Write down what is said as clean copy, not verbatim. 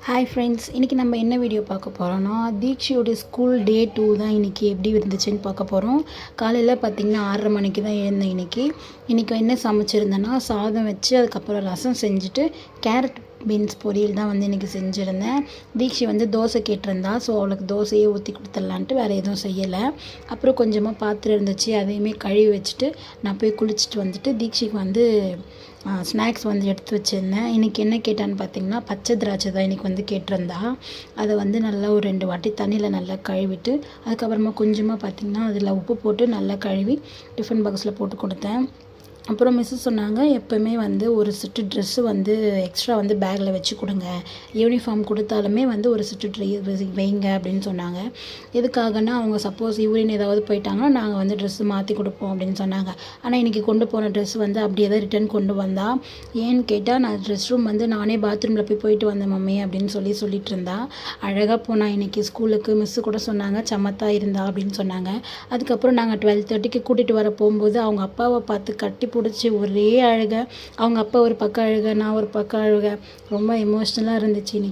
Hi friends, இன்றைக்கி நம்ம என்ன வீடியோ பார்க்க போகிறோன்னா, தீக்ஷியோட ஸ்கூல் டே 2 தான் இன்றைக்கி எப்படி இருந்துச்சுன்னு பார்க்க போகிறோம். காலையில் பார்த்திங்கன்னா 6:30 மணிக்கு தான் எழுந்தேன். இன்றைக்கி என்ன சமைச்சிருந்தேன்னா, சாதம் வச்சு அதுக்கப்புறம் ரசம் செஞ்சுட்டு கேரட் பீன்ஸ் பொரியல் தான் இன்றைக்கி செஞ்சுருந்தேன். தீக்ஷி தோசை கேட்டிருந்தா, ஸோ அவளுக்கு தோசையே ஊற்றி கொடுத்துடலான்ட்டு வேறு எதுவும் செய்யலை. அப்புறம் கொஞ்சமாக பாத்திரம் இருந்துச்சு, அதையுமே கழுவி வச்சுட்டு நான் போய் குளிச்சுட்டு வந்துட்டு தீக்ஷிக்கு ஸ்நாக்ஸ் எடுத்து வச்சுருந்தேன். இன்றைக்கி என்ன கேட்டான்னு பார்த்திங்கன்னா, பச்சை திராட்சை தான் இன்றைக்கி கேட்டிருந்தா. அதை நல்லா ஒரு 2 வாட்டி தண்ணியில் நல்லா கழுவிட்டு அதுக்கப்புறமா கொஞ்சமாக பார்த்திங்கன்னா அதில் உப்பு போட்டு நல்லா கழுவி டிஃபன் பாக்ஸில் போட்டு கொடுத்தேன். அப்புறம் மிஸ்ஸு சொன்னாங்க, எப்போவுமே ஒரு செட்டு ட்ரெஸ்ஸு எக்ஸ்ட்ரா பேக்கில் வச்சு கொடுங்க, யூனிஃபார்ம் கொடுத்தாலுமே ஒரு செட்டு வைங்க அப்படின்னு சொன்னாங்க. எதுக்காகனா, அவங்க சப்போஸ் யூரின் ஏதாவது போயிட்டாங்கன்னா நாங்கள் ட்ரெஸ்ஸு மாற்றி கொடுப்போம் அப்படின்னு சொன்னாங்க. ஆனால் இன்றைக்கி கொண்டு போன ட்ரெஸ் அப்படியே தான் ரிட்டன் கொண்டு வந்தா. ஏன்னு கேட்டால், நான் ட்ரெஸ் ரூம் நானே பாத்ரூமில் போயிட்டு வந்தேன் மம்மி அப்படின்னு சொல்லிட்டு இருந்தா. அழகாக போனால் இன்றைக்கி ஸ்கூலுக்கு. மிஸ்ஸு கூட சொன்னாங்க, சமத்தா இருந்தா அப்படின்னு சொன்னாங்க. அதுக்கப்புறம் நாங்கள் 12:30க்கு கூட்டிகிட்டு வர போகும்போது அவங்க அப்பாவை பார்த்து கட்டி பிடிச்சி ஒரே அழுகை. அவங்க அப்பா ஒரு பக்கம் அழுகை, நான் ஒரு பக்கம் அழுகை. ரொம்ப எமோஷ்னலாக இருந்துச்சு இன்றைக்கி.